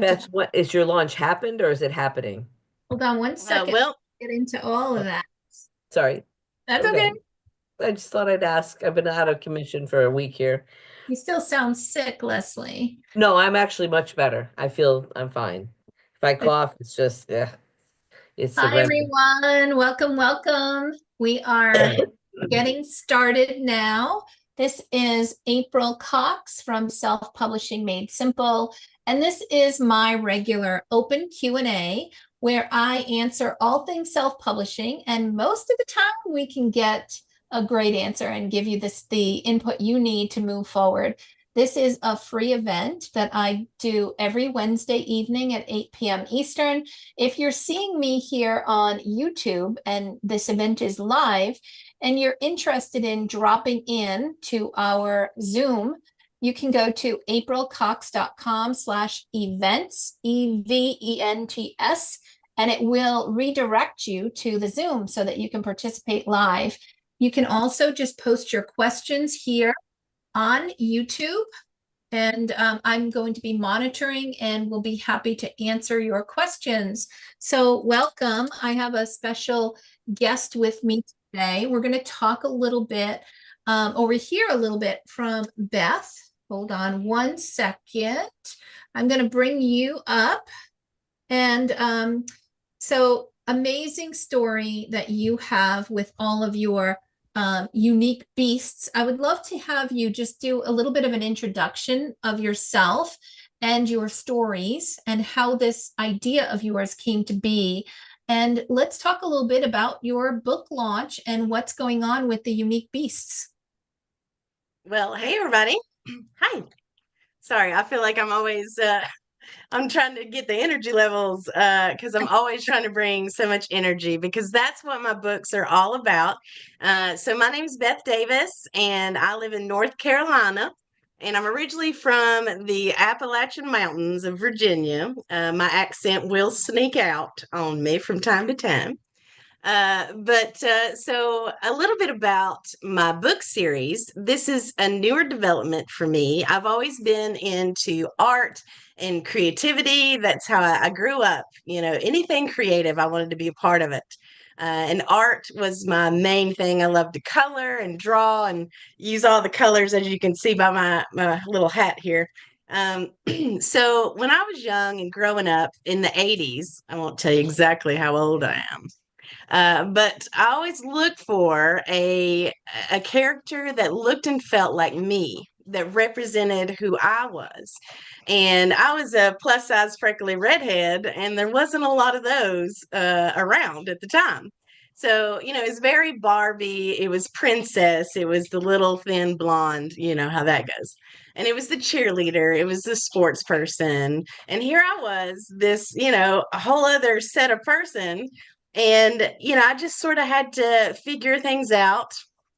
I have to Beth, what is your launch happened or is it happening? hold on one second. Well, Get into all of oh, that. sorry. That's okay. Okay. I just thought I'd ask. I've been out of commission for a week here. You still sound sick, Leslie. No, I'm actually much better. I feel I'm fine. If I cough, it's just, yeah, it's Hi, horrendous. everyone. Welcome, welcome. We are getting started now. This is April Cox from Self Publishing Made Simple, and this is my regular open Q&A where I answer all things self-publishing, and most of the time we can get a great answer and give you the input you need to move forward. This is a free event that I do every Wednesday evening at 8 p.m. Eastern. If you're seeing me here on YouTube and this event is live, and you're interested in dropping in to our Zoom, you can go to aprilcox.com/events, EVENTS, and it will redirect you to the Zoom so that you can participate live. You can also just post your questions here on YouTube, and I'm going to be monitoring and will be happy to answer your questions. So welcome. I have a special guest with me today. We're going to talk a little bit over here, a little bit from Beth. Hold on one second. I'm going to bring you up. And so amazing story that you have with all of your unique beasts. I would love to have you just do a little bit of an introduction of yourself and your stories and how this idea of yours came to be. And let's talk a little bit about your book launch and what's going on with the unique beasts. Well, hey everybody. Hi. Sorry, I feel like I'm always I'm trying to get the energy levels because I'm always trying to bring so much energy because that's what my books are all about. So my name is Beth Davis and I live in North Carolina and I'm originally from the Appalachian Mountains of Virginia. My accent will sneak out on me from time to time. But so a little bit about my book series. This is a newer development for me. I've always been into art and creativity. That's how I grew up. You know, anything creative, I wanted to be a part of it. And art was my main thing. I love to color and draw and use all the colors, as you can see by my little hat here. Um, so when I was young and growing up in the 80s, I won't tell you exactly how old I am. But I always looked for a character that looked and felt like me, that represented who I was. And I was a plus size freckly redhead, and there wasn't a lot of those around at the time. So, you know, it was very Barbie, it was princess, it was the little thin blonde, you know how that goes. And it was the cheerleader, it was the sports person. And here I was, this, you know, a whole other set of person, and, you know, I just sort of had to figure things out,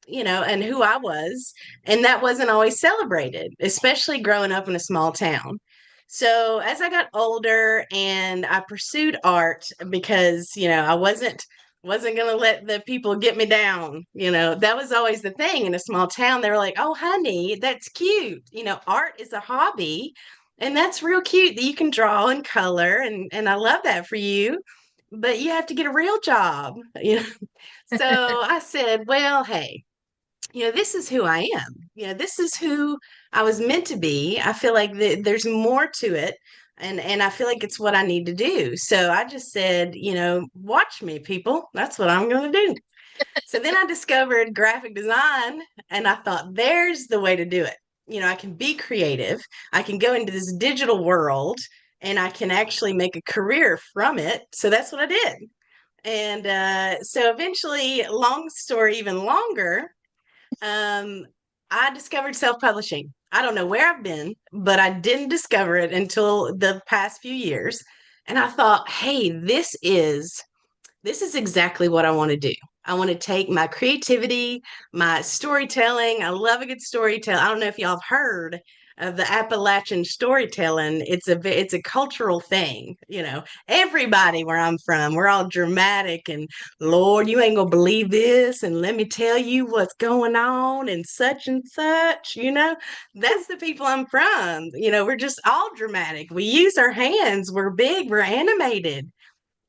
you know, and who I was. And that wasn't always celebrated, especially growing up in a small town. So as I got older and I pursued art because, you know, I wasn't going to let the people get me down. You know, that was always the thing in a small town. They were like, "Oh, honey, that's cute. You know, art is a hobby and that's real cute that you can draw and color and I love that for you, but you have to get a real job." You know. So I said, well, hey, you know, this is who I am. You know, this is who I was meant to be. I feel like there's more to it. And I feel like it's what I need to do. So I just said, you know, watch me, people. That's what I'm going to do. So then I discovered graphic design and I thought, there's the way to do it. You know, I can be creative. I can go into this digital world and I can actually make a career from it. So that's what I did. And so eventually, long story even longer, um, I discovered self-publishing. I don't know where I've been, but I didn't discover it until the past few years. And I thought, hey, this is exactly what I want to do. I want to take my creativity, my storytelling. I love a good storytelling. I don't know if y'all have heard of the Appalachian storytelling. It's a cultural thing, you know. Everybody where I'm from, we're all dramatic and Lord, you ain't gonna believe this, and let me tell you what's going on and such, you know. That's the people I'm from. You know, we're just all dramatic. We use our hands, we're big, we're animated.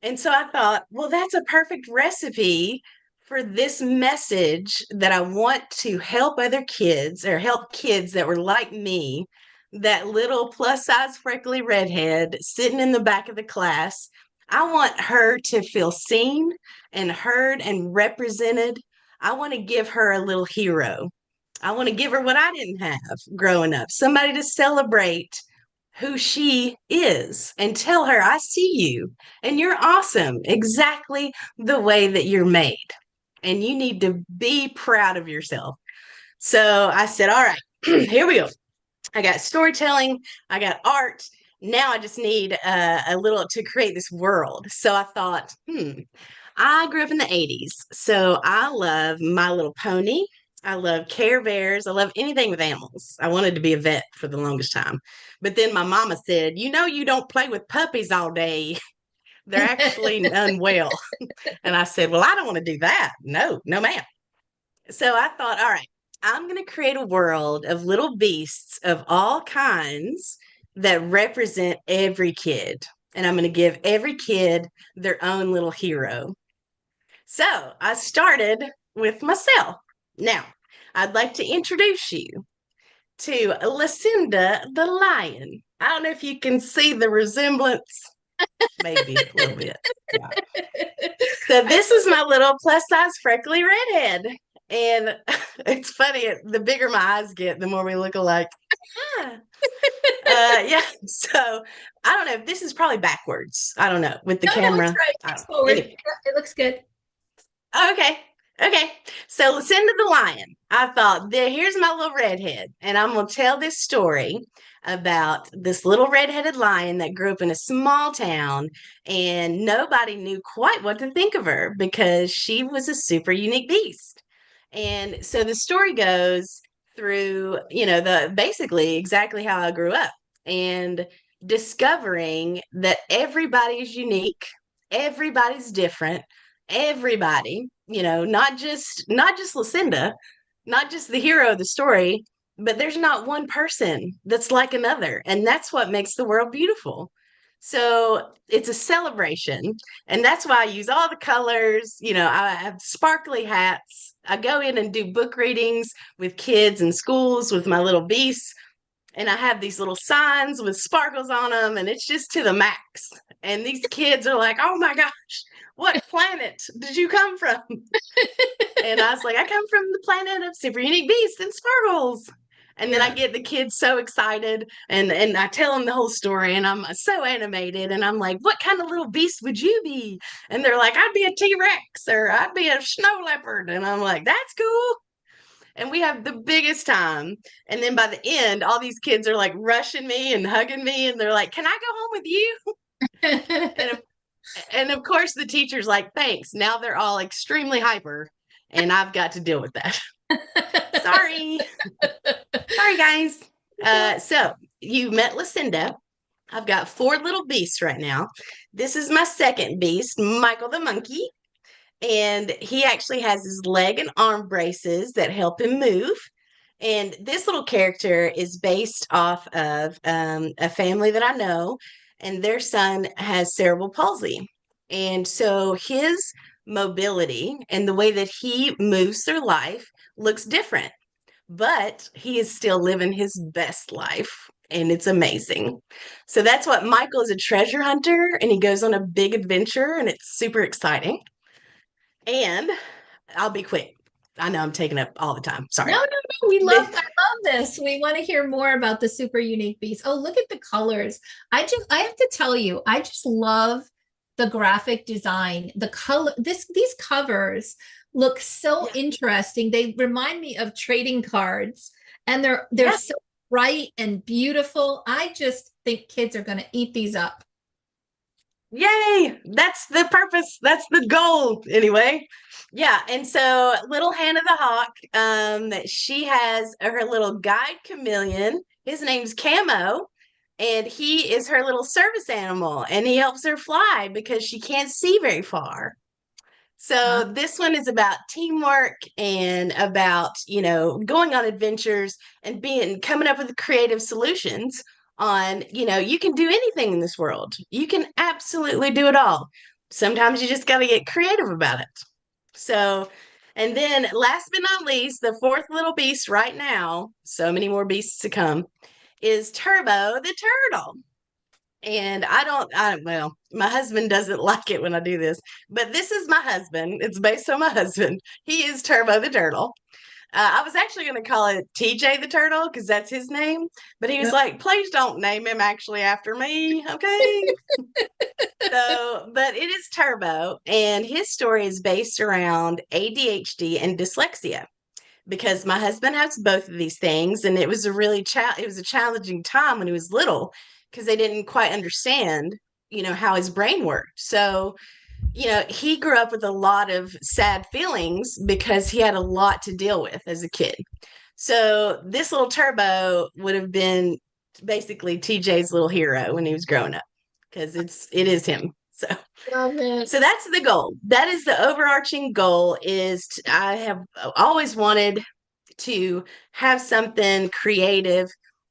And so I thought, well, that's a perfect recipe for this message that I want to help other kids or help kids that were like me, that little plus size freckly redhead sitting in the back of the class. I want her to feel seen and heard and represented. I want to give her a little hero. I want to give her what I didn't have growing up, somebody to celebrate who she is and tell her, I see you and you're awesome, exactly the way that you're made. And you need to be proud of yourself. So I said, all right, here we go. I got storytelling, I got art. Now I just need a little to create this world. So I thought, I grew up in the 80s. So I love My Little Pony. I love Care Bears. I love anything with animals. I wanted to be a vet for the longest time. But then my mama said, you know, you don't play with puppies all day. They're actually unwell. And I said, well, I don't want to do that. No, no, ma'am. So I thought, all right, I'm going to create a world of little beasts of all kinds that represent every kid. And I'm going to give every kid their own little hero. So I started with myself. Now, I'd like to introduce you to Lucinda the lion. I don't know if you can see the resemblance. Maybe a little bit. Yeah. So this is my little plus size freckly redhead. And it's funny, the bigger my eyes get, the more we look alike. Yeah. So I don't know. This is probably backwards. I don't know with the camera. No, it's right. It's forward. Anyway. It looks good. Okay. Okay. So Lucinda the lion. I thought, here's my little redhead. And I'm going to tell this story about this little redheaded lion that grew up in a small town. And nobody knew quite what to think of her because she was a super unique beast. And so the story goes through, you know, basically exactly how I grew up and discovering that everybody is unique, everybody's different, everybody, you know, not just Lucinda, not just the hero of the story, but there's not one person that's like another, and that's what makes the world beautiful. So it's a celebration, and that's why I use all the colors. You know, I have sparkly hats. I go in and do book readings with kids in schools with my little beasts, and I have these little signs with sparkles on them, and it's just to the max. And these kids are like, oh my gosh, what planet did you come from? And I was like, I come from the planet of super unique beasts and sparkles. And then I get the kids so excited, and I tell them the whole story, and I'm so animated, and I'm like, what kind of little beast would you be? And they're like, I'd be a T-Rex, or I'd be a snow leopard. And I'm like, that's cool. And we have the biggest time. And then by the end, all these kids are like rushing me and hugging me, and they're like, can I go home with you? And of course, the teacher's like, thanks. Now they're all extremely hyper, and I've got to deal with that. Sorry. Sorry, guys. So you met Lucinda. I've got 4 little beasts right now. This is my second beast, Michael the monkey. And he actually has his leg and arm braces that help him move. And this little character is based off of a family that I know, and their son has cerebral palsy. And so his mobility and the way that he moves through life looks different, but he is still living his best life. And it's amazing. So that's what Michael is, a treasure hunter, and he goes on a big adventure, and it's super exciting. And I'll be quick. I know I'm taking up all the time. Sorry. No. I love this. We want to hear more about the super unique beast. Oh, look at the colors. I have to tell you, I just love the graphic design. The color, these covers look so interesting. They remind me of trading cards, and they're so bright and beautiful. I just think kids are going to eat these up. Yay! That's the purpose. That's the goal, anyway. Yeah, and so little Hannah the Hawk, she has her little guide chameleon His name's Camo, and he is her little service animal, and he helps her fly because she can't see very far. So this one is about teamwork and about, going on adventures and coming up with creative solutions on, you can do anything in this world. You can absolutely do it all. Sometimes you just got to get creative about it. So, and then last but not least, the fourth little beast right now, so many more beasts to come, is Turbo the turtle. And well, my husband doesn't like it when I do this, but this is my husband. It's based on my husband. He is Turbo the turtle. I was actually going to call it TJ the turtle because that's his name, but he was like, please don't name him actually after me. Okay. But it is Turbo, and his story is based around ADHD and dyslexia because my husband has both of these things, and it was a challenging time when he was little because they didn't quite understand, how his brain worked. So, he grew up with a lot of sad feelings because he had a lot to deal with as a kid. So this little Turbo would have been basically TJ's little hero when he was growing up because it is him. So Love it. so that's the goal. That is the overarching goal. I have always wanted to have something creative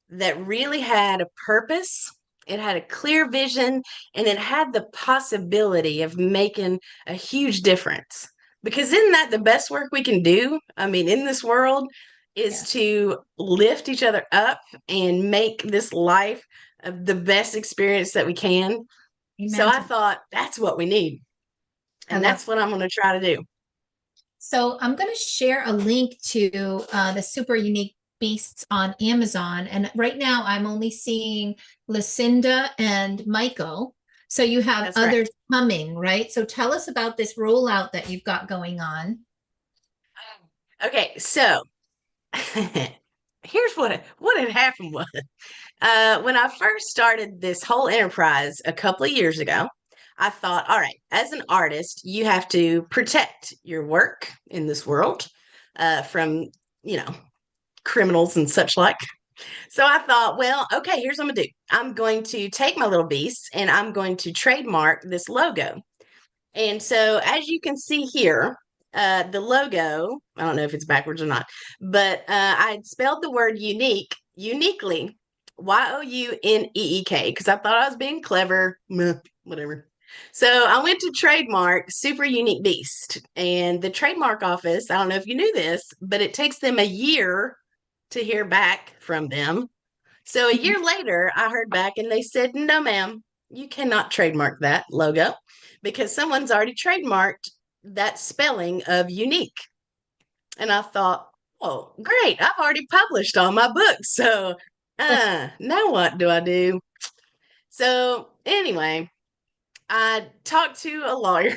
that really had a purpose. It had a clear vision, and it had the possibility of making a huge difference. Because isn't that the best work we can do? I mean, in this world, is to lift each other up and make this life the best experience that we can. So I thought that's what we need. And that's what I'm going to try to do. So I'm going to share a link to the super unique beasts on Amazon. And right now I'm only seeing Lucinda and Michael. So you have That's others coming, right? So tell us about this rollout that you've got going on. Okay, so here's what had happened was when I first started this whole enterprise a couple of years ago, I thought, all right, as an artist, you have to protect your work in this world from, criminals and such like. So I thought, well, okay, here's what I'm going to do. I'm going to take my little beasts and I'm going to trademark this logo. And so as you can see here, the logo, I don't know if it's backwards or not, but I had spelled the word uniquely, Youneek, because I thought I was being clever, whatever. So I went to trademark Super Unique Beast, and the trademark office, I don't know if you knew this, but it takes them a year to hear back from them. So a year later, I heard back and they said, no, ma'am, you cannot trademark that logo because someone's already trademarked that spelling of unique. And I thought, oh, great. I've already published all my books. So now what do I do? So anyway, I talked to a lawyer.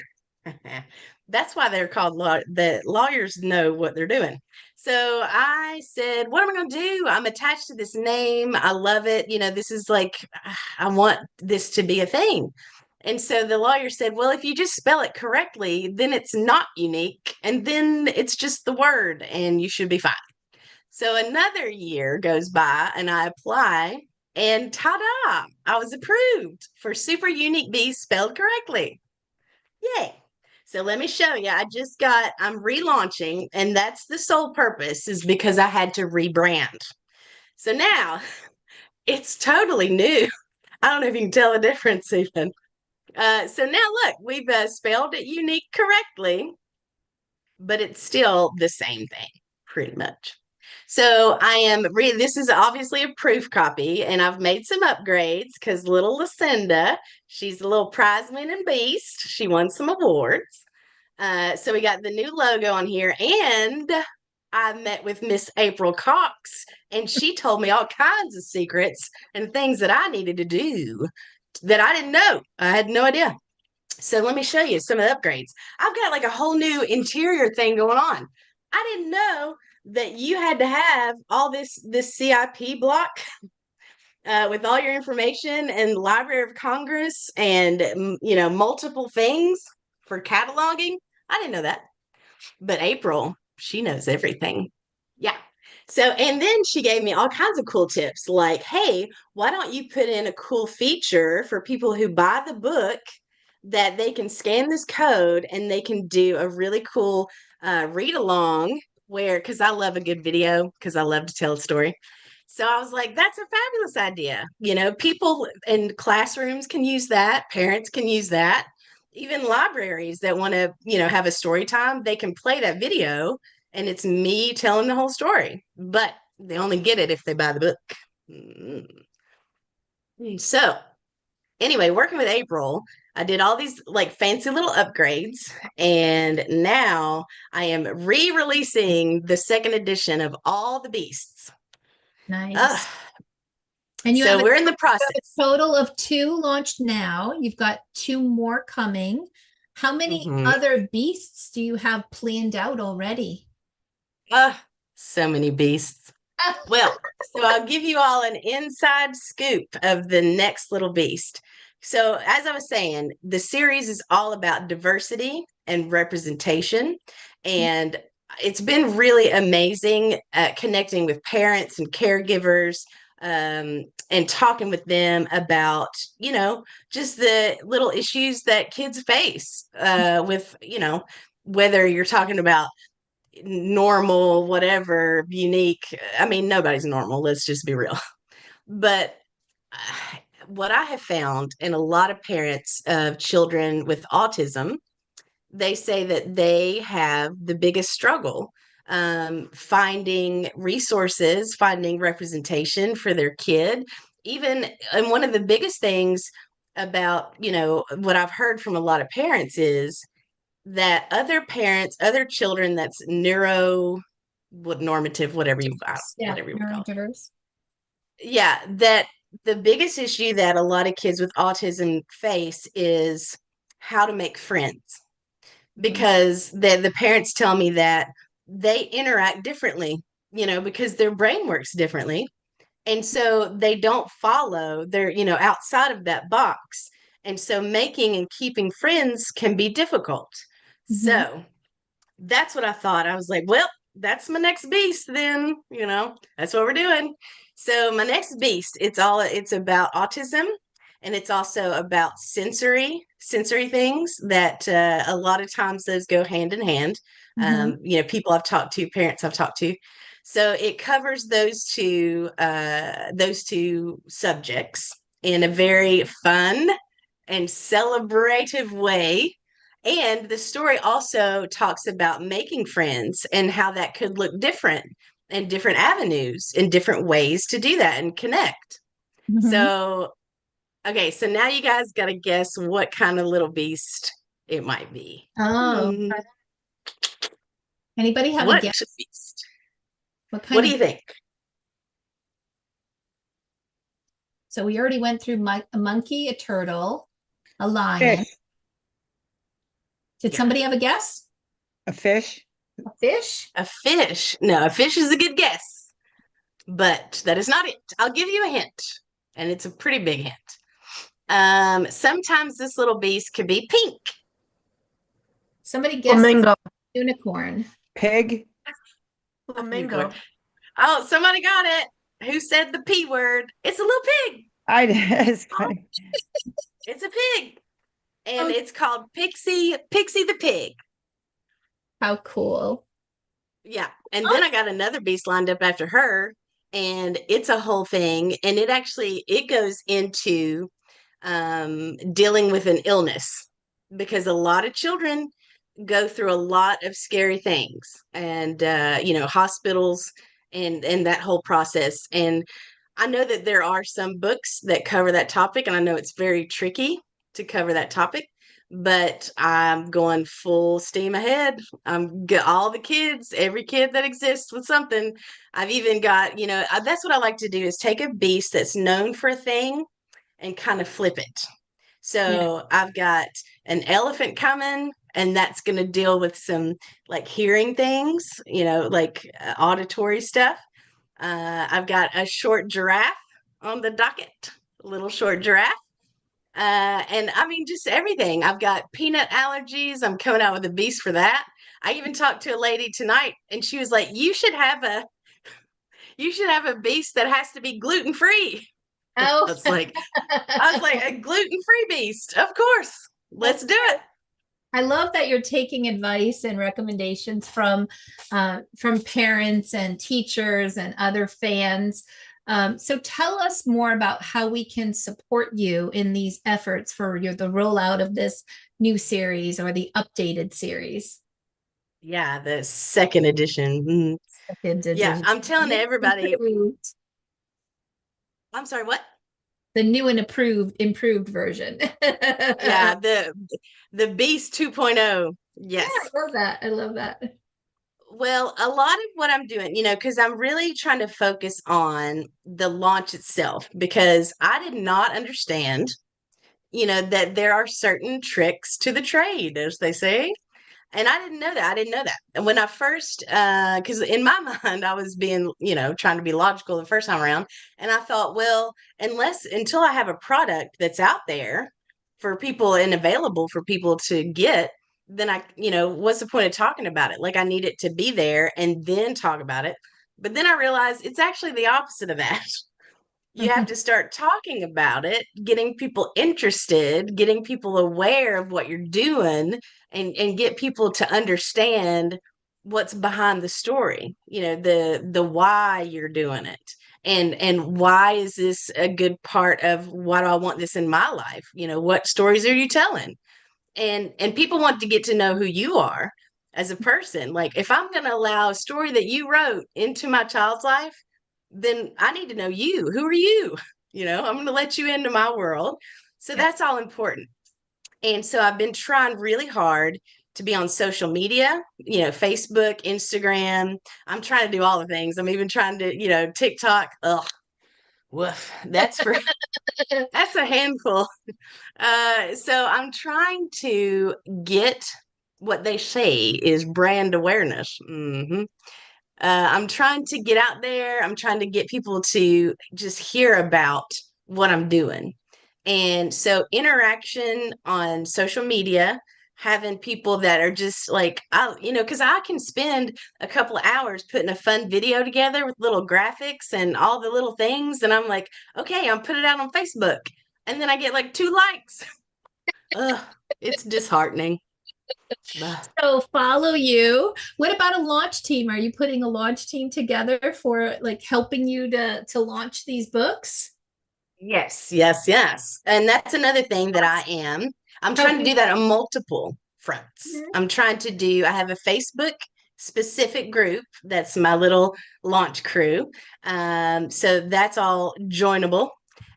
That's why they're called the lawyers know what they're doing. So I said, what am I going to do? I'm attached to this name. I love it. This is like, I want this to be a thing. And so the lawyer said, well, if you just spell it correctly, then it's not unique. And then it's just the word and you should be fine. So another year goes by and I apply and ta-da, I was approved for Super Unique Beast spelled correctly. Yay. So let me show you. I'm relaunching, and that's the sole purpose is because I had to rebrand. So now it's totally new. I don't know if you can tell the difference even. So now look, we've spelled it unique correctly, but it's still the same thing pretty much. So this is obviously a proof copy, and I've made some upgrades because little Lucinda, she's a little prize winning beast. She won some awards. So we got the new logo on here, and I met with Miss April Cox, and she told me all kinds of secrets and things that I needed to do that I didn't know. I had no idea. So let me show you some of the upgrades. I've got like a whole new interior thing going on. I didn't know that you had to have all this CIP block with all your information and Library of Congress and multiple things for cataloging. I didn't know that. But April, she knows everything. Yeah. So, and then she gave me all kinds of cool tips like, hey, why don't you put in a cool feature for people who buy the book that they can scan this code and they can do a really cool read along where, because I love a good video, because I love to tell a story. So I was like, that's a fabulous idea. You know, people in classrooms can use that, parents can use that, even libraries that want to, have a story time, they can play that video and it's me telling the whole story, but they only get it if they buy the book. So, anyway, working with April, I did all these like fancy little upgrades, and now I am re-releasing the second edition of all the beasts. Nice. And you So have we're in the process. total of 2 launched now. You've got 2 more coming. How many other beasts do you have planned out already? So many beasts. Well, so I'll give you all an inside scoop of the next little beast. So, as I was saying, the series is all about diversity and representation. And it's been really amazing connecting with parents and caregivers, and talking with them about, just the little issues that kids face with, whether you're talking about normal, whatever, unique. I mean, nobody's normal. Let's just be real. But what I have found in a lot of parents of children with autism, they say that they have the biggest struggle finding resources, finding representation for their kid. Even, and one of the biggest things about, what I've heard from a lot of parents is that other parents, other children that's normative, whatever you whatever you call it. Neurodiverse. Yeah, that the biggest issue that a lot of kids with autism face is how to make friends. Because the parents tell me that they interact differently, because their brain works differently. And so they don't follow, they're, outside of that box. And so making and keeping friends can be difficult. So that's what I thought. I was like, well, that's my next beast then, that's what we're doing. So my next beast, it's about autism, and it's also about sensory things that a lot of times those go hand in hand. People I've talked to, parents I've talked to. So it covers those two subjects in a very fun and celebrative way. And the story also talks about making friends and how that could look different and different avenues and different ways to do that and connect. So, okay, so now you guys got to guess what kind of little beast it might be. Anybody have a guess? Beast? What do you think? So we already went through a monkey, a turtle, a lion. Fish. Did somebody have a guess? A fish? A fish? A fish. No, a fish is a good guess, but that is not it. I'll give you a hint, and it's a pretty big hint. Sometimes this little beast could be pink. Somebody guessed Flamingo. Unicorn. Pig? Flamingo. Oh, somebody got it. Who said the P word? It's a little pig. I did. It's funny. It's a pig. And it's called Pixie the pig. How cool. Yeah. And then I got another beast lined up after her, and it's a whole thing. And it goes into dealing with an illness, because a lot of children go through a lot of scary things, and hospitals and that whole process. And I know that there are some books that cover that topic, and I know it's very tricky to cover that topic, but I'm going full steam ahead. I'm got all the kids, every kid that exists with something. I've even got, that's what I like to do, is take a beast that's known for a thing and kind of flip it. So I've got an elephant coming, and that's going to deal with some like hearing things, like auditory stuff. I've got a short giraffe on the docket, a little short giraffe. And I mean, just everything. I've got peanut allergies. I'm coming out with a beast for that. I even talked to a lady tonight, and she was like, you should have you should have a beast that has to be gluten free. Oh, I was like, a gluten free beast, of course. Let's do it. I love that you're taking advice and recommendations from parents and teachers and other fans. So tell us more about how we can support you in these efforts for the rollout of this new series or the updated series. Yeah, the second edition. Second Yeah, edition. I'm telling everybody. Improved. I'm sorry, what? The new and improved version. Yeah, the Beast 2.0. Yes. Yeah, I love that. I love that. Well, a lot of what I'm doing, because I'm really trying to focus on the launch itself, because I did not understand, that there are certain tricks to the trade, as they say. And I didn't know that. I didn't know that. And when I first, because in my mind, I was being, trying to be logical the first time around. And I thought, well, until I have a product that's out there for people and available for people to get, then what's the point of talking about it? Like, I need it to be there and then talk about it. But then I realized it's actually the opposite of that. You have to start talking about it, getting people interested, getting people aware of what you're doing, and get people to understand what's behind the story, the why you're doing it. And why is this a good part of why do I want this in my life? What stories are you telling? And people want to get to know who you are as a person. Like, if I'm going to allow a story that you wrote into my child's life, then I need to know you. Who are you? I'm going to let you into my world. So that's all important. And so I've been trying really hard to be on social media, Facebook, Instagram. I'm trying to do all the things. I'm even trying to, TikTok. Ugh, woof. That's that's a handful. So I'm trying to get what they say is brand awareness. I'm trying to get out there. I'm trying to get people to just hear about what I'm doing. And so interaction on social media, having people that are just like, because I can spend a couple of hours putting a fun video together with little graphics and all the little things. And I'm like, okay, I'm put it out on Facebook. And then I get like 2 likes. Ugh, it's disheartening. So follow you. What about a launch team? Are you putting a launch team together for like helping you to launch these books? Yes, yes, yes. And that's another thing that I'm trying to do that on multiple fronts. I have a Facebook specific group that's my little launch crew. So that's all joinable.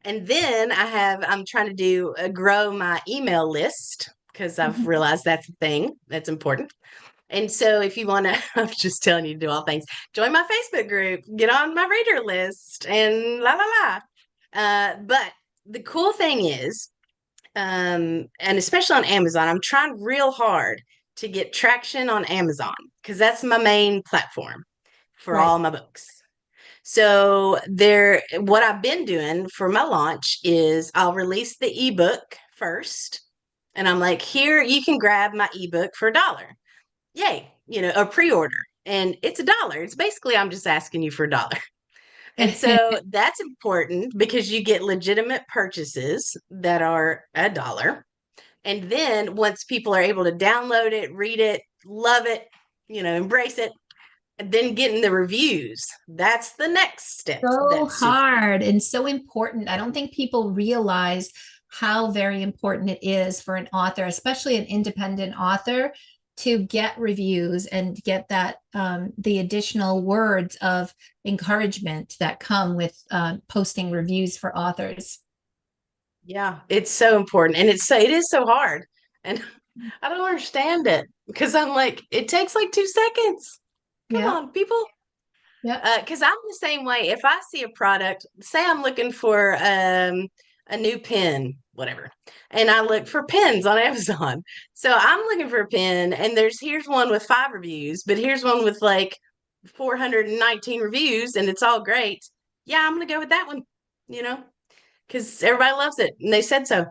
And then I'm trying to grow my email list because I've realized that's a thing that's important. And so if you want to, I'm just telling you to do all things, join my Facebook group, get on my reader list, and la la la. But the cool thing is, and especially on Amazon, I'm trying real hard to get traction on Amazon because that's my main platform for all my books. So what I've been doing for my launch is I'll release the ebook first, and I'm like, here, you can grab my ebook for $1. Yay, a pre-order. And it's $1. It's basically, I'm just asking you for $1. And so that's important because you get legitimate purchases that are $1. And then once people are able to download it, read it, love it, embrace it, and then getting the reviews, that's the next step. So That's hard and so important. I don't think people realize how very important it is for an author, especially an independent author, to get reviews and get that the additional words of encouragement that come with posting reviews for authors. Yeah, it's so important. And it is so hard. And I don't understand it because I'm like, it takes like 2 seconds. Come on, people. Yeah. Because I'm the same way. If I see a product, say I'm looking for a new pen, whatever, and I look for pens on Amazon. So I'm looking for a pen, and here's one with 5 reviews, but here's one with like 419 reviews, and it's all great. Yeah, I'm gonna go with that one, because everybody loves it, and they said so.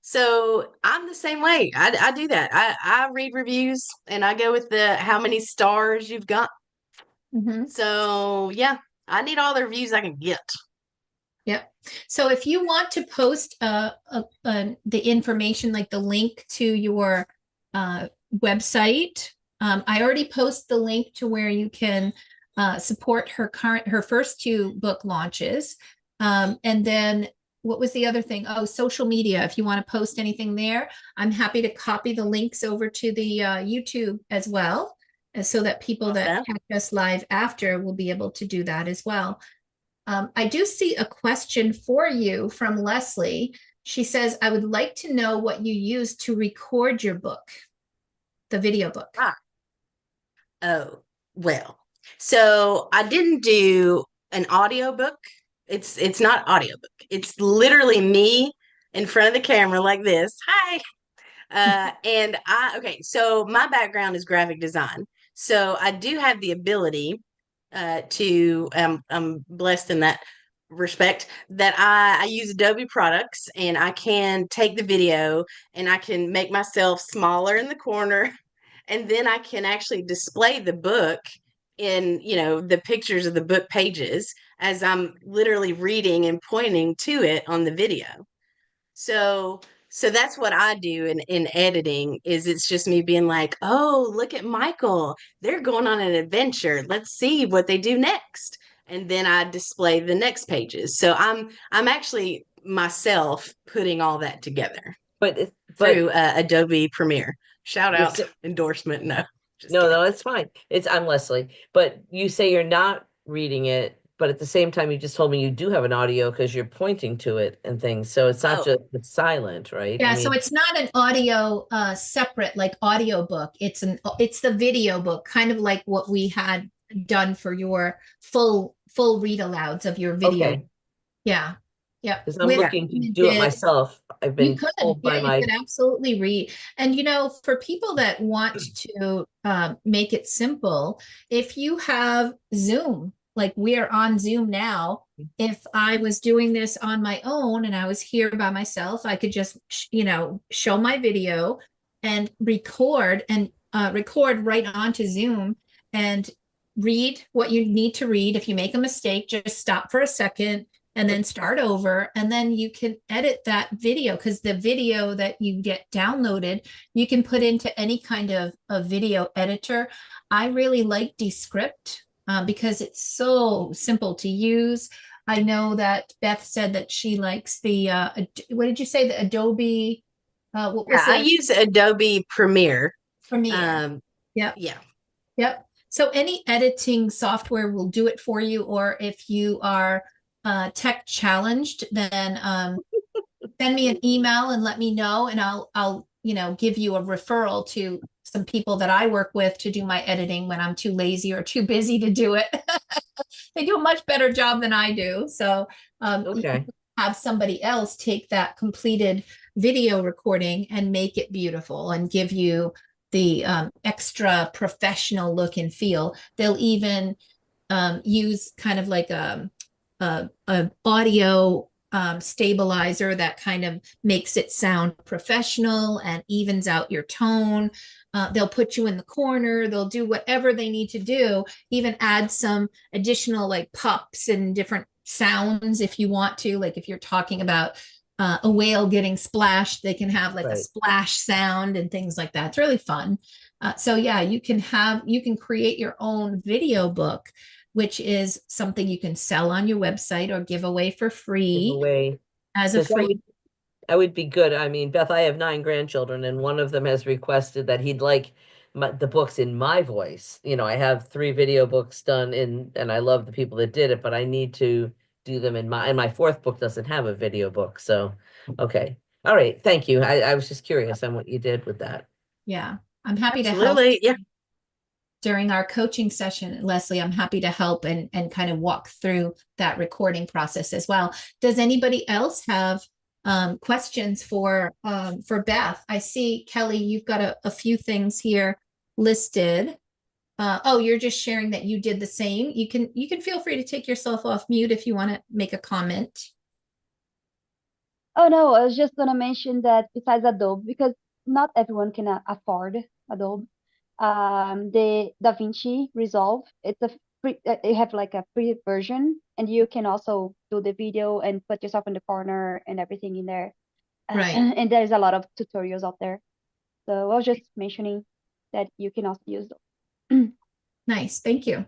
So I'm the same way. I do that. I read reviews, and I go with the how many stars you've got. So yeah, I need all the reviews I can get. Yep. So if you want to post the information, like the link to your website, I already post the link to where you can support her first two book launches. And then what was the other thing? Oh, social media. If you want to post anything there, I'm happy to copy the links over to the YouTube as well, so that people that Awesome. catch us live after will be able to do that as well. I do see a question for you from Leslie. She says, I would like to know what you use to record your book, the video book. Oh, well. So I didn't do an audiobook. It's not audiobook. It's literally me in front of the camera like this. Hi. Okay, so my background is graphic design. So I do have the ability to I'm blessed in that respect that I use Adobe products and I can take the video and I can make myself smaller in the corner and then I can actually display the book in, the pictures of the book pages as I'm literally reading and pointing to it on the video. So that's what I do in editing is it's just me being like, oh, look at Michael. They're going on an adventure. Let's see what they do next. And then I display the next pages. So I'm actually myself putting all that together But through Adobe Premiere. Shout You're out endorsement. No. Just no, kidding. it's fine. I'm Leslie. But you say you're not reading it, but at the same time, you just told me you do have an audio because you're pointing to it and things. So it's not Oh. just it's silent, right? Yeah, so it's not an audio separate like audio book. It's the video book, kind of like what we had done for your full read alouds of your video. Okay. Yeah. Yeah. Because I'm looking to do it Recommended. myself. I've You been could, told yeah, by you my could absolutely read. And for people that want to make it simple, if you have Zoom, like we are on Zoom now, if I was doing this on my own and I was here by myself, I could just, show my video and record right onto Zoom and read what you need to read. If you make a mistake, just stop for a second and then start over. And then you can edit that video because the video that you get downloaded, you can put into any kind of a video editor. I really like Descript because it's so simple to use. I know that Beth said that she likes the, what did you say? The Adobe, what was I it? use Adobe Premiere. Premiere. Yep. Yeah. Yep. So any editing software will do it for you. Or if you are tech challenged, then send me an email and let me know, and I'll give you a referral to some people that I work with to do my editing when I'm too lazy or too busy to do it. They do a much better job than I do. So you can have somebody else take that completed video recording and make it beautiful and give you the extra professional look and feel. They'll even use kind of like a audio stabilizer that kind of makes it sound professional and evens out your tone. They'll put you in the corner. They'll do whatever they need to do, even add some additional like pops and different sounds if you want to. Like if you're talking about a whale getting splashed, they can have like a splash sound and things like that. It's really fun. So yeah, you can create your own video book, which is something you can sell on your website or give away for free as a free. I would be good. I mean, Beth, I have 9 grandchildren, and one of them has requested that he'd like the books in my voice. I have 3 video books done and I love the people that did it, but I need to do them and my 4th book doesn't have a video book. So, okay. All right. Thank you. I was just curious on what you did with that. Yeah. I'm happy to help. Absolutely. Yeah. During our coaching session, Leslie, I'm happy to help and kind of walk through that recording process as well. Does anybody else have questions for Beth? I see, Kelly, you've got a few things here listed. Oh, you're just sharing that you did the same. You can feel free to take yourself off mute if you want to make a comment. Oh no, I was just gonna mention that besides Adobe, because not everyone can afford Adobe, the DaVinci Resolve, it's a you have like a free version, and you can also do the video and put yourself in the corner and everything in there. Right. And there's a lot of tutorials out there. So I was just mentioning that you can also use them. Nice. Thank you.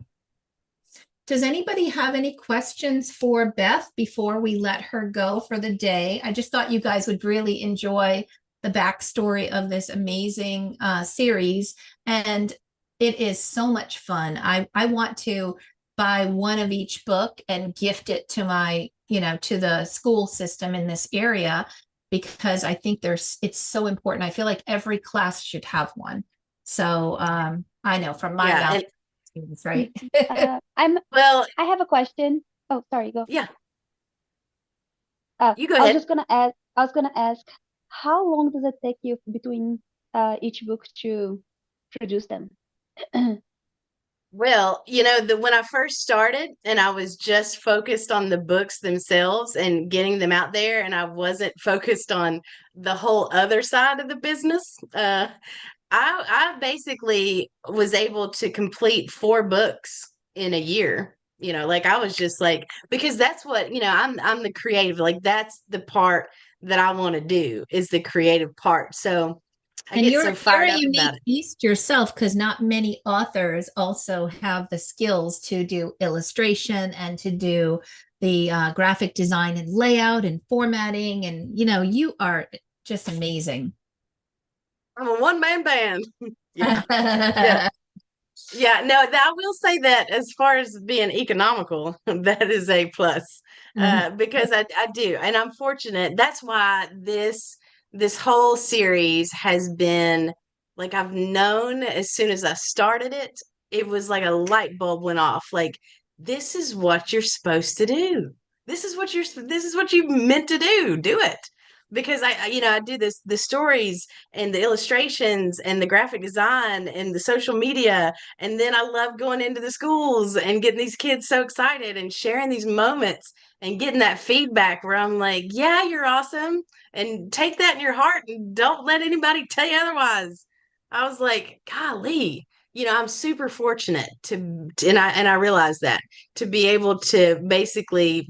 Does anybody have any questions for Beth before we let her go for the day? I just thought you guys would really enjoy the backstory of this amazing series, and it is so much fun. I want to buy one of each book and gift it to my, to the school system in this area, because I think it's so important. I feel like every class should have one. So I know from my mouth, right? Well, I have a question. Oh, sorry, go. yeah, Uh, you go I was ahead. just gonna ask. I was gonna ask, how long does it take you between each book to produce them? Well, when I first started and I was just focused on the books themselves and getting them out there, and I wasn't focused on the whole other side of the business, I basically was able to complete 4 books in a year. Like I was just like, because that's what, I'm the creative, like that's the part that I want to do, is the creative part. So I And get you're so fired a up about unique it. beast yourself, because not many authors also have the skills to do illustration and to do the graphic design and layout and formatting. And you are just amazing. I'm a one-man band. Yeah. Yeah. Yeah, no, I will say that as far as being economical, that is a plus, because I do, and I'm fortunate. That's why this whole series has been like, I've known as soon as I started it, it was like a light bulb went off. Like, this is what you're supposed to do. This is what you meant to do. Do it. Because I do the stories and the illustrations and the graphic design and the social media, and then I love going into the schools and getting these kids so excited and sharing these moments and getting that feedback where I'm like, yeah, you're awesome. And take that in your heart and don't let anybody tell you otherwise. I was like, golly, I'm super fortunate and I realize that, to be able to basically,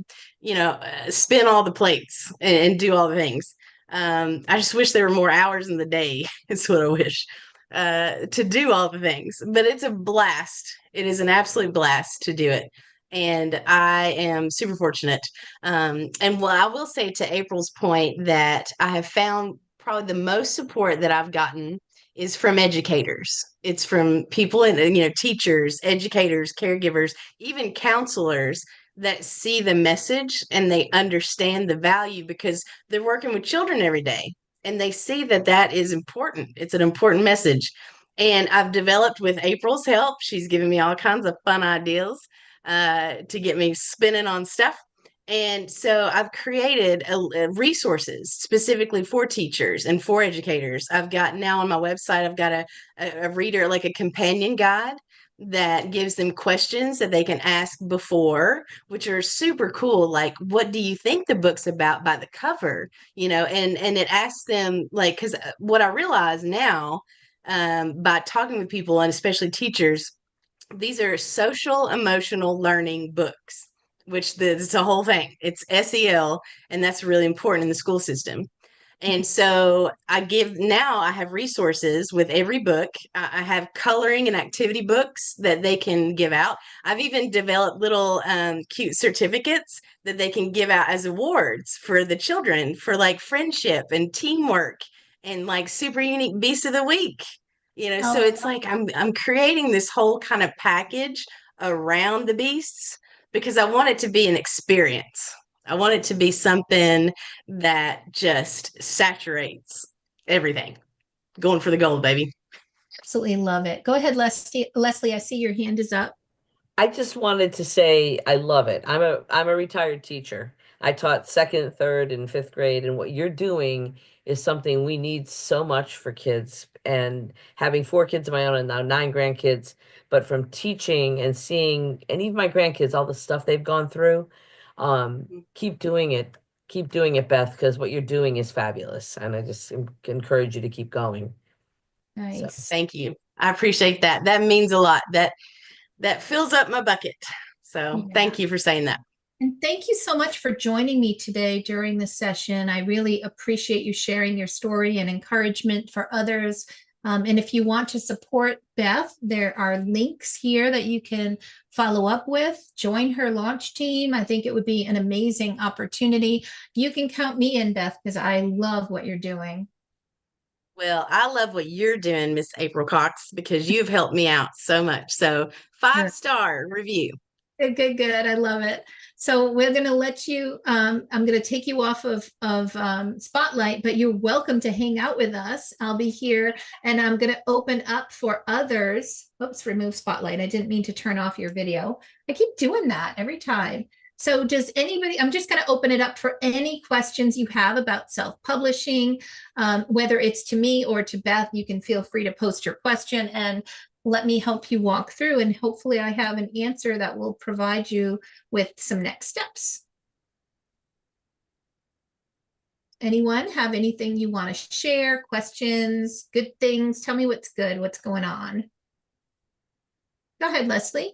spin all the plates and do all the things. I just wish there were more hours in the day. It's what I wish, to do all the things. But it's a blast. It is an absolute blast to do it. And I am super fortunate. And well, I will say, to April's point, that I have found probably the most support that I've gotten is from educators. It's from people and teachers, educators, caregivers, even counselors that see the message and they understand the value, because they're working with children every day and they see that that is important. It's an important message. And I've developed, with April's help, she's given me all kinds of fun ideas to get me spinning on stuff. And so I've created resources specifically for teachers and for educators. I've got now on my website, I've got a reader, like a companion guide that gives them questions that they can ask before, which are super cool. Like, what do you think the book's about by the cover? And it asks them, like, because what I realize now, by talking with people and especially teachers, these are social emotional learning books, which it's a whole thing. It's SEL, and that's really important in the school system. And so I have resources with every book. I have coloring and activity books that they can give out. I've even developed little cute certificates that they can give out as awards for the children, for like friendship and teamwork and like super unique beast of the week. So it's like I'm creating this whole kind of package around the beasts, because I want it to be an experience. I want it to be something that just saturates everything. Going for the gold, baby. Absolutely love it. Go ahead, Leslie. Leslie, I see your hand is up. I just wanted to say I love it. I'm a retired teacher. I taught second, third, and fifth grade, and what you're doing is something we need so much for kids. And having 4 kids of my own and now 9 grandkids, but from teaching and seeing, and even my grandkids, all the stuff they've gone through, keep doing it. Keep doing it, Beth, because what you're doing is fabulous. And I just encourage you to keep going. Nice. Thank you. I appreciate that. That means a lot. that fills up my bucket. So Yeah. thank you for saying that. And thank you so much for joining me today during the session. I really appreciate you sharing your story and encouragement for others. And if you want to support Beth, there are links here that you can follow up with. Join her launch team. I think it would be an amazing opportunity. You can count me in, Beth, because I love what you're doing. Well, I love what you're doing, Miss April Cox, because you've helped me out so much. So 5-star review. Good, good, good. I love it. So we're going to let you, I'm going to take you off of Spotlight, but you're welcome to hang out with us. I'll be here and I'm going to open up for others. Oops, remove Spotlight. I didn't mean to turn off your video. I keep doing that every time. So does anybody, I'm just going to open it up for any questions you have about self-publishing, whether it's to me or to Beth, you can feel free to post your question and let me help you walk through, and hopefully I have an answer that will provide you with some next steps. Anyone have anything you want to share? Questions, good things? Tell me what's good, what's going on. Go ahead, Leslie.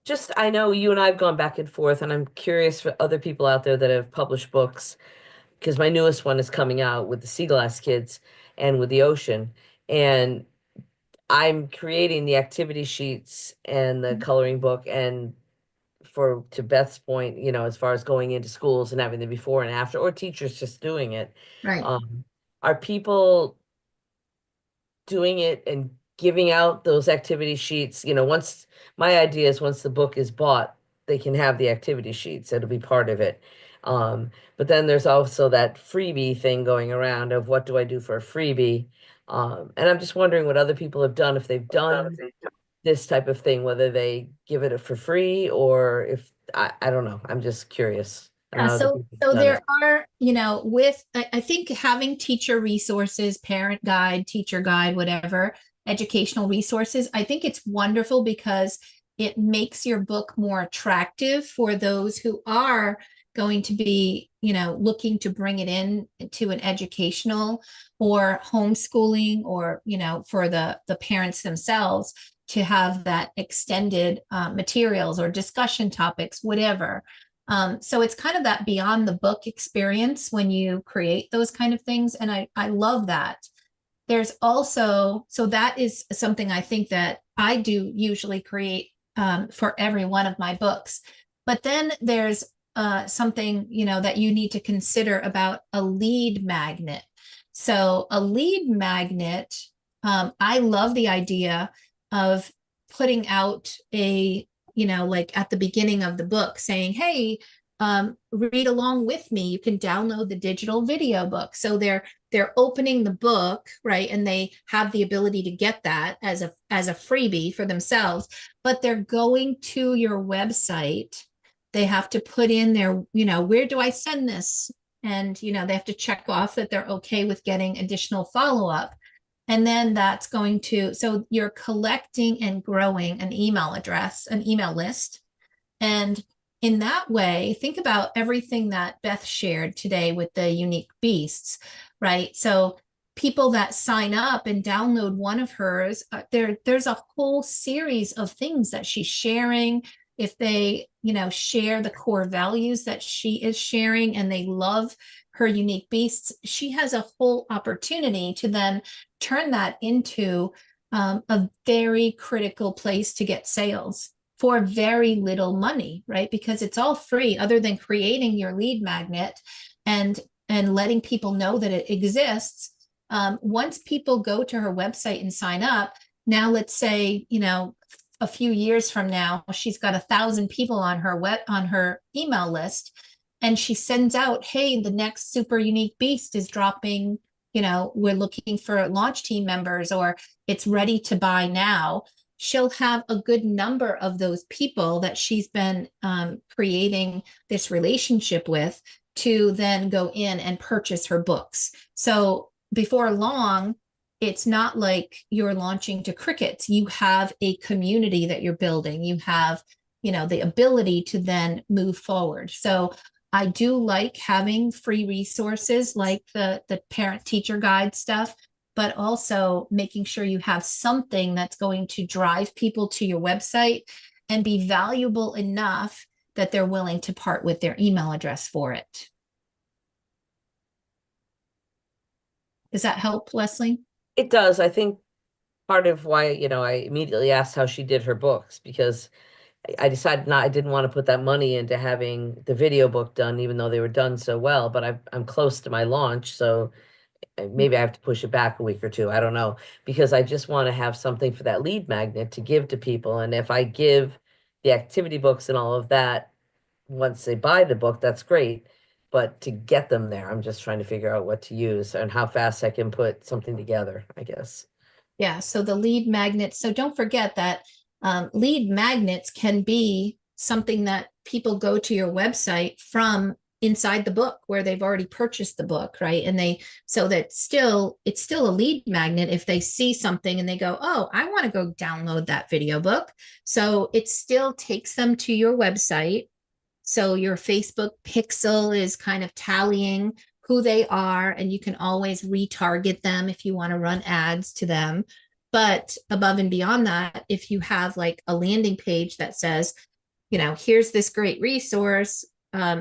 Just, I know you and I have gone back and forth, and I'm curious for other people out there that have published books, because my newest one is coming out with the Sea Glass Kids and with the ocean. And I'm creating the activity sheets and the coloring book, and to Beth's point, you know, as far as going into schools and having the before and after, or teachers just doing it. Right. Are people doing it and giving out those activity sheets? You know, once my idea is once the book is bought, they can have the activity sheets. It'll be part of it. But then there's also that freebie thing going around of what do I do for a freebie? And I'm just wondering what other people have done, if they've done this type of thing, whether they give it for free or if, I don't know. I'm just curious. So there are, you know, I think having teacher resources, parent guide, teacher guide, whatever, educational resources, I think it's wonderful because it makes your book more attractive for those who are going to be, you know, looking to bring it in to an educational or homeschooling, or, you know, for the parents themselves to have that extended materials or discussion topics, whatever. So it's kind of that beyond the book experience when you create those kind of things. And I love that. There's also, so that is something I think that I do usually create for every one of my books. But then there's something, you know, that you need to consider about a lead magnet. So a lead magnet, I love the idea of putting out a, you know, like at the beginning of the book saying, hey, read along with me. You can download the digital video book. So they're opening the book, right? And they have the ability to get that as a freebie for themselves, but they're going to your website. They have to put in their, you know, where do I send this? And, you know, they have to check off that they're okay with getting additional follow-up. And then that's going to, so you're collecting and growing an email address, an email list. And in that way, think about everything that Beth shared today with the unique beasts, right? So people that sign up and download one of hers, there's a whole series of things that she's sharing. If they, you know, share the core values that she is sharing and they love her unique beasts, she has a whole opportunity to then turn that into a very critical place to get sales for very little money, right? Because it's all free other than creating your lead magnet and letting people know that it exists. Once people go to her website and sign up, now let's say, you know, a few years from now, she's got 1,000 people on her email list, and she sends out, hey, the next super unique beast is dropping, you know, we're looking for launch team members, or it's ready to buy now. She'll have a good number of those people that she's been creating this relationship with to then go in and purchase her books. So before long, it's not like you're launching to crickets. You have a community that you're building. You have, you know, the ability to then move forward. So I do like having free resources like the parent teacher guide stuff, but also making sure you have something that's going to drive people to your website and be valuable enough that they're willing to part with their email address for it. Does that help, Leslie? It does. I think part of why, I immediately asked how she did her books, because I decided I didn't want to put that money into having the video book done, even though they were done so well. But I'm close to my launch, so maybe I have to push it back a week or two. I don't know, because I just want to have something for that lead magnet to give to people. And if I give the activity books and all of that, once they buy the book, that's great. But to get them there, I'm just trying to figure out what to use and how fast I can put something together, I guess. Yeah, so the lead magnets. So don't forget that lead magnets can be something that people go to your website from inside the book where they've already purchased the book, right? And so that it's still a lead magnet if they see something and they go, oh, I want to go download that video book. So it still takes them to your website. So your Facebook pixel is kind of tallying who they are, and you can always retarget them if you want to run ads to them. But above and beyond that, if you have like a landing page that says, here's this great resource,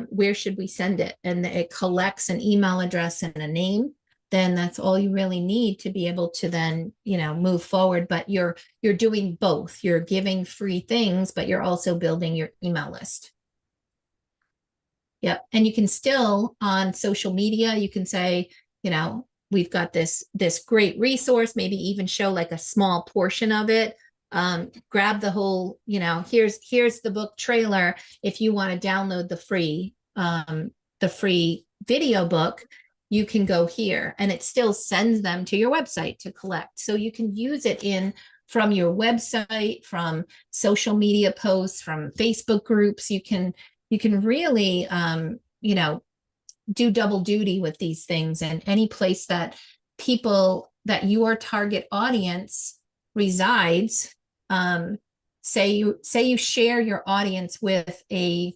where should we send it? And it collects an email address and a name, then that's all you really need to be able to then, move forward. But you're doing both. You're giving free things, but you're also building your email list. Yep. And you can still on social media, you can say, we've got this great resource, maybe even show like a small portion of it. Grab the whole, here's the book trailer. If you want to download the free video book, you can go here, and it still sends them to your website to collect. So you can use it from your website, from social media posts, from Facebook groups. You can really, do double duty with these things, and any place that your target audience resides. Say you share your audience with a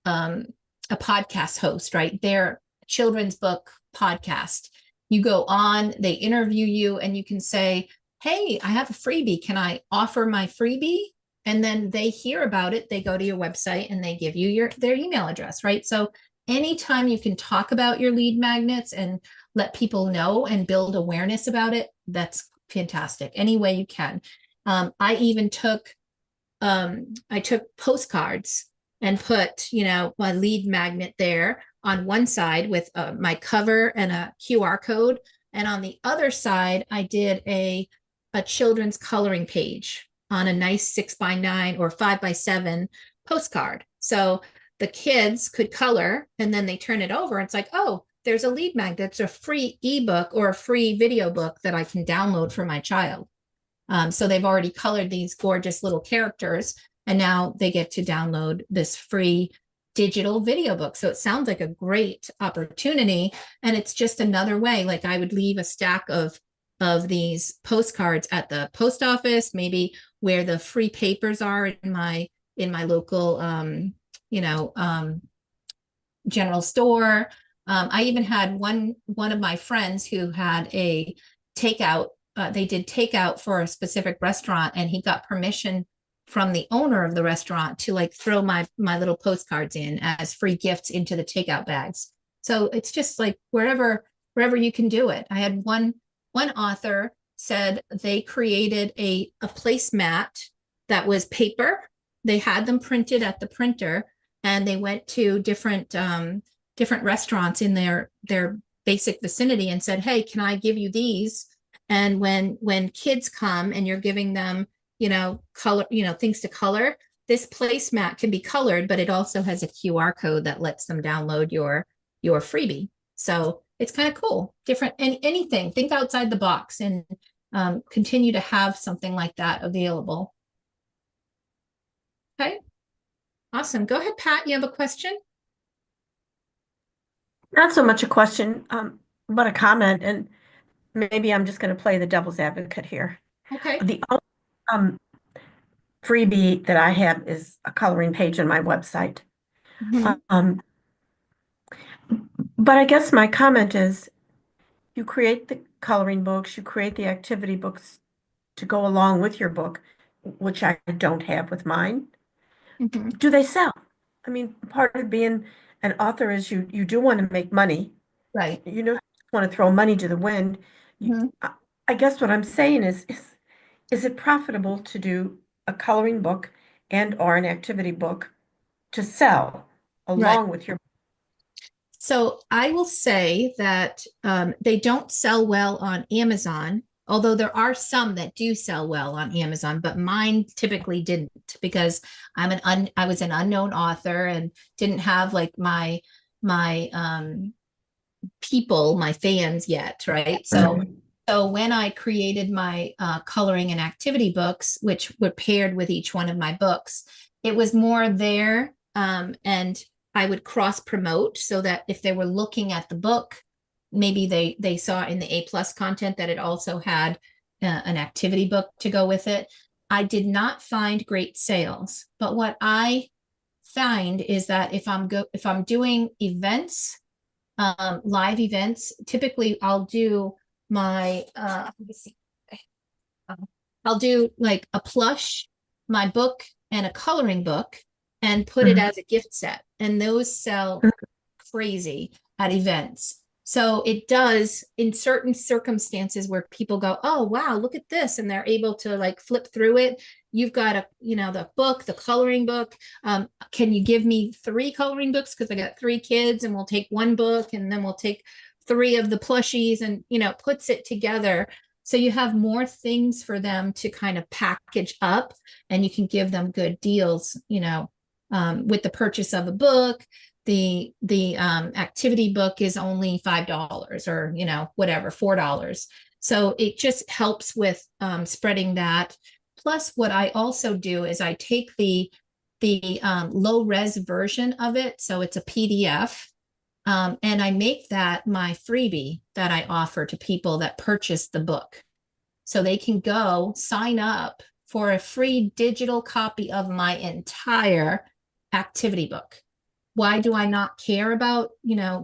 podcast host, right? Their children's book podcast. You go on, they interview you, and you can say, hey, I have a freebie. Can I offer my freebie? And then they hear about it, they go to your website and they give you their email address, right? So anytime you can talk about your lead magnets and let people know and build awareness about it, that's fantastic. Any way you can. I even took postcards and put, my lead magnet there on one side with my cover and a QR code. And on the other side, I did a children's coloring page on a nice 6x9 or 5x7 postcard. So the kids could color, and then they turn it over. It's like, oh, there's a lead magnet. It's a free ebook or a free video book that I can download for my child. So they've already colored these gorgeous little characters, and now they get to download this free digital video book. So it sounds like a great opportunity. And it's just another way. Like I would leave a stack of these postcards at the post office, maybe where the free papers are in my local, general store. I even had one of my friends who had a takeout. They did takeout for a specific restaurant, and he got permission from the owner of the restaurant to like throw my little postcards in as free gifts into the takeout bags. So it's just like wherever you can do it. I had one author said they created a placemat that was paper. They had them printed at the printer, and they went to different restaurants in their basic vicinity and said, hey, can I give you these? And when kids come and you're giving them, color, things to color, this placemat can be colored, but it also has a QR code that lets them download your freebie. So it's kind of cool. Different, anything, think outside the box, and continue to have something like that available. Okay. Awesome. Go ahead, Pat. You have a question? Not so much a question, but a comment, and maybe I'm just going to play the devil's advocate here. Okay. The only freebie that I have is a coloring page on my website. Mhm. But I guess my comment is, you create the coloring books, you create the activity books to go along with your book, which I don't have with mine. Mhm. do they sell? I mean, part of being an author is you do want to make money. Right. You don't want to throw money to the wind. Mhm. I guess what I'm saying is it profitable to do a coloring book and or an activity book to sell Right. along with your So I will say that they don't sell well on Amazon, although there are some that do sell well on Amazon, but mine typically didn't because I was an unknown author and didn't have like my people, my fans yet, right? So when I created my coloring and activity books, which were paired with each one of my books, it was more there, and I would cross promote so that if they were looking at the book, maybe they saw in the A+ content that it also had an activity book to go with it. I did not find great sales, but what I find is that if I'm doing events, live events, typically I'll do my let me see. I'll do like a plush, my book, and a coloring book, and put it as a gift set. And those sell crazy at events. So it does in certain circumstances where people go, oh, wow, look at this. And they're able to like flip through it. You've got the book, the coloring book. Can you give me 3 coloring books? Because I got 3 kids and we'll take 1 book and then we'll take 3 of the plushies and, puts it together. So you have more things for them to kind of package up and you can give them good deals, with the purchase of a book. The activity book is only $5 or whatever, $4. So it just helps with spreading that. Plus, what I also do is I take the low res version of it, so it's a PDF, and I make that my freebie that I offer to people that purchase the book, so they can go sign up for a free digital copy of my entire activity book. Why do I not care about,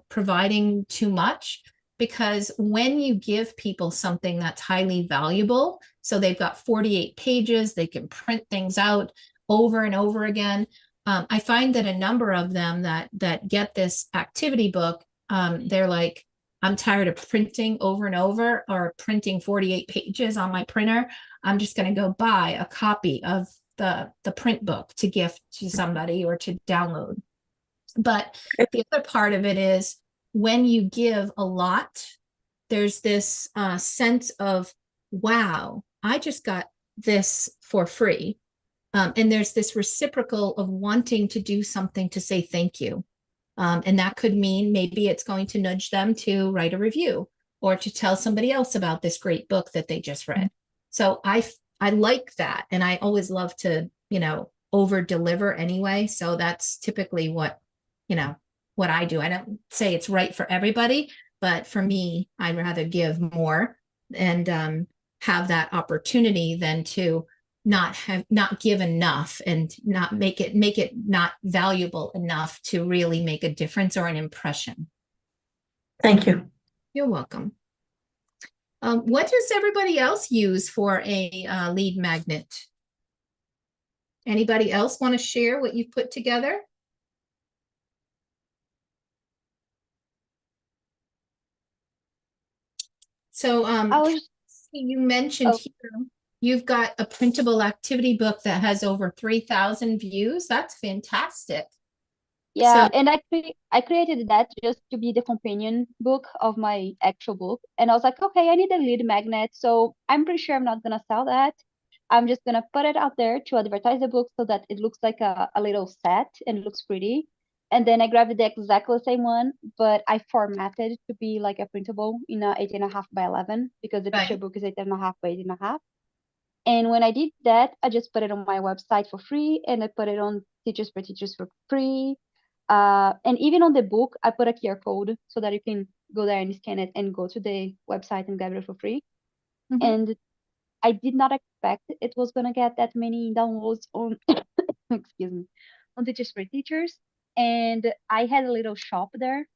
providing too much? Because when you give people something that's highly valuable, so they've got 48 pages, they can print things out over and over again. I find that a number of them that get this activity book, they're like, I'm tired of printing over and over or printing 48 pages on my printer. I'm just going to go buy a copy of the print book to gift to somebody or to download. But the other part of it is when you give a lot, there's this sense of, wow, I just got this for free. And there's this reciprocal of wanting to do something to say thank you. And that could mean maybe it's going to nudge them to write a review or to tell somebody else about this great book that they just read. So I like that. And I always love to, over deliver anyway. So that's typically what I do. I don't say it's right for everybody, but for me, I'd rather give more and have that opportunity than to not give enough and not make it not valuable enough to really make a difference or an impression. Thank you. You're welcome. What does everybody else use for a lead magnet? Anybody else want to share what you've put together? So you mentioned here, you've got a printable activity book that has over 3,000 views. That's fantastic. Yeah, So, and I created that just to be the companion book of my actual book. And I was like, okay, I need a lead magnet. So I'm pretty sure I'm not gonna sell that. I'm just gonna put it out there to advertise the book so that it looks like a little set and it looks pretty. And then I grabbed the exactly same one, but I formatted it to be like a printable in a 8.5 by 11 because the picture right. book is 8.5 by 8.5. And when I did that, I just put it on my website for free, and I put it on Teachers for Teachers for free. And even on the book, I put a QR code so that you can go there and scan it and go to the website and get it for free. Mhm. And I did not expect it was gonna get that many downloads on excuse me, on Teachers for Teachers. And I had a little shop there.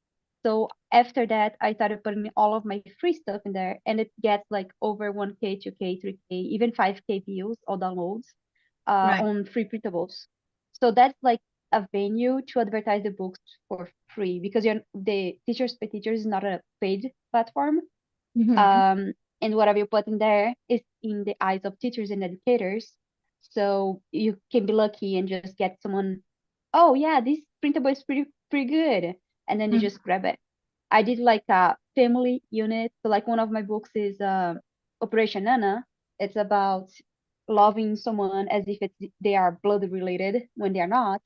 So after that, I started putting all of my free stuff in there, and it gets like over 1K, 2K, 3K, even 5K views or downloads Right. on free printables. So that's like a venue to advertise the books for free, because the Teachers Pay Teachers is not a paid platform. Mhm. And whatever you put in there is in the eyes of teachers and educators. So you can be lucky and just get someone, oh yeah, this printable is pretty good. And then you Mhm. just grab it. I did like a family unit. So like one of my books is Operation Nana. It's about loving someone as if they are blood related when they are not.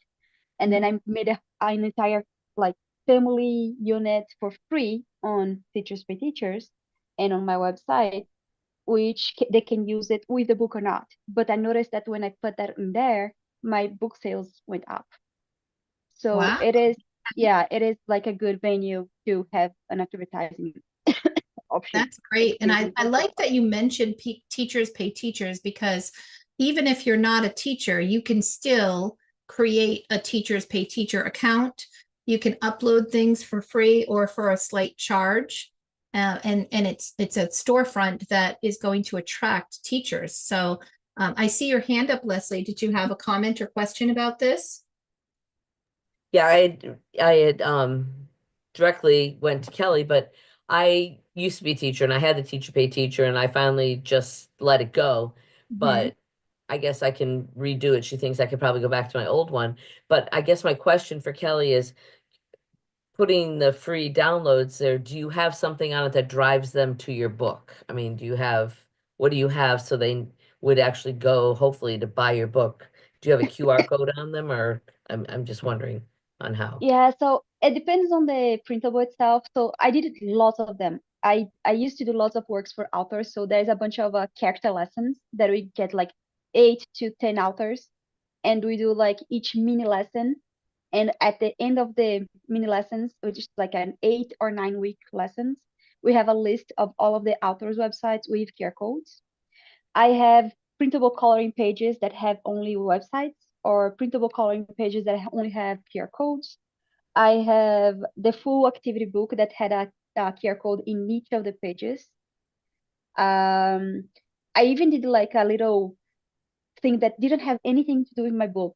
And then I made an entire like family unit for free on Teachers Pay Teachers and on my website, which they can use it with the book or not. But I noticed that when I put that in there, my book sales went up. So Wow. it is, yeah, it is like a good venue to have an advertising option. That's great. And Excuse me. I like that you mentioned Teachers Pay Teachers, because even if you're not a teacher, you can still create a Teachers Pay Teacher account. You can upload things for free or for a slight charge. And it's a storefront that is going to attract teachers. So I see your hand up, Leslie. Did you have a comment or question about this? Yeah, I had directly went to Kelly, but I used to be a teacher and I had the teacher pay teacher and I finally just let it go. Mhm. But I guess I can redo it. She thinks I could probably go back to my old one. But I guess my question for Kelly is, putting the free downloads there, do you have something on it that drives them to your book? I mean, what do you have so they would actually go, hopefully, to buy your book? Do you have a QR code on them, or I'm just wondering on how? Yeah, so it depends on the printable itself. So I did lots of them. I used to do lots of works for authors. So there's a bunch of character lessons that we get like 8 to 10 authors, and we do like each mini lesson. And at the end of the mini lessons, which is like an 8 or 9 week lessons, we have a list of all of the authors' websites with QR codes. I have printable coloring pages that have only websites, or printable coloring pages that only have QR codes. I have the full activity book that had a QR code in each of the pages. I even did like a little thing that didn't have anything to do with my book.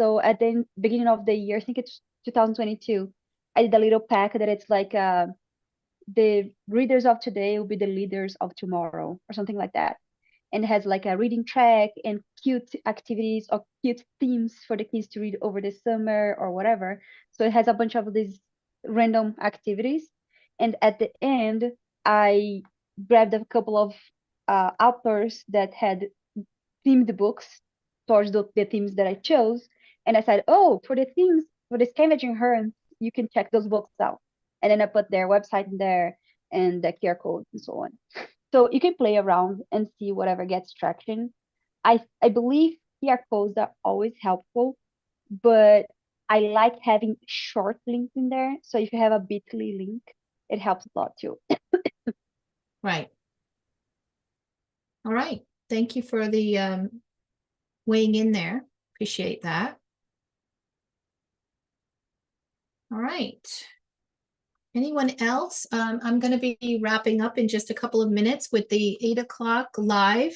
So at the beginning of the year, I think it's 2022, I did a little pack that it's like the readers of today will be the leaders of tomorrow, or something like that. And it has like a reading track and cute activities or cute themes for the kids to read over the summer or whatever. So it has a bunch of these random activities. And at the end, I grabbed a couple of authors that had themed books towards the themes that I chose. And I said, oh, for the themes, for the scavenging hunts, you can check those books out. And then I put their website in there and the QR code and so on. So you can play around and see whatever gets traction. I believe QR codes are always helpful, but I like having short links in there. So if you have a bit.ly link, it helps a lot too. Right. All right. Thank you for the weighing in there. Appreciate that. All right. Anyone else? I'm going to be wrapping up in just a couple of minutes with the 8 o'clock live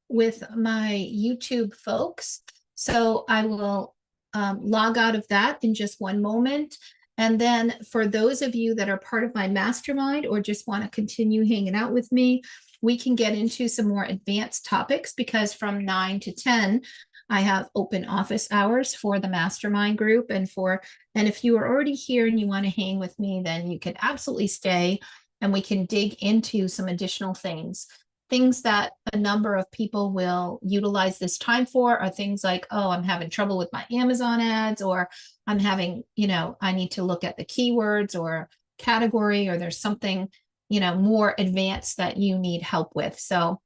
with my YouTube folks. So I will log out of that in just one moment. And then for those of you that are part of my mastermind or just want to continue hanging out with me, we can get into some more advanced topics, because from 9 to 10, I have open office hours for the mastermind group. And if you are already here and you want to hang with me, then you can absolutely stay and we can dig into some additional things. Things that a number of people will utilize this time for are things like, oh, I'm having trouble with my Amazon ads, or I'm having, I need to look at the keywords or category, or there's something, more advanced that you need help with. So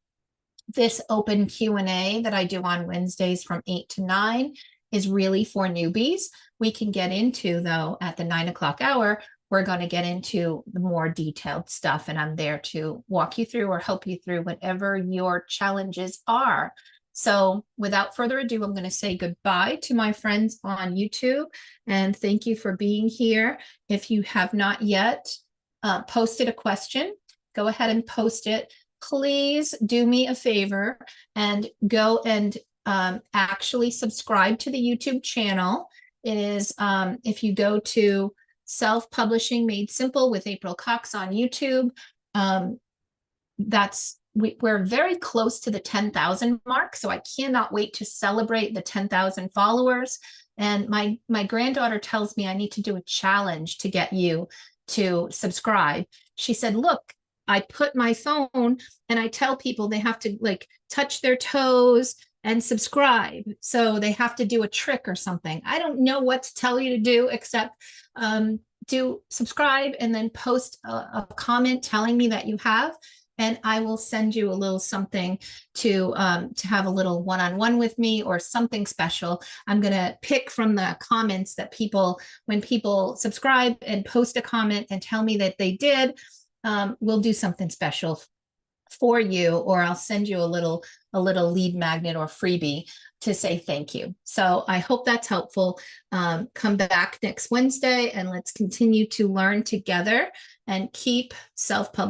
this open Q&A that I do on Wednesdays from 8 to 9 is really for newbies. We can get into, though, at the 9 o'clock hour, we're going to get into the more detailed stuff, and I'm there to walk you through or help you through whatever your challenges are. So without further ado, I'm going to say goodbye to my friends on YouTube, and thank you for being here. If you have not yet posted a question, go ahead and post it. Please do me a favor and go and actually subscribe to the YouTube channel. It is, if you go to Self-Publishing Made Simple with April Cox on YouTube, we're very close to the 10,000 mark, so I cannot wait to celebrate the 10,000 followers. And my granddaughter tells me I need to do a challenge to get you to subscribe. She said, look, I put my phone and I tell people they have to like touch their toes and subscribe. So they have to do a trick or something. I don't know what to tell you to do except do subscribe and then post a comment telling me that you have. And I will send you a little something to have a little one-on-one with me or something special. I'm going to pick from the comments that when people subscribe and post a comment and tell me that they did, we'll do something special for you, or I'll send you a little lead magnet or freebie to say thank you. So I hope that's helpful. Come back next Wednesday and let's continue to learn together and keep self-publishing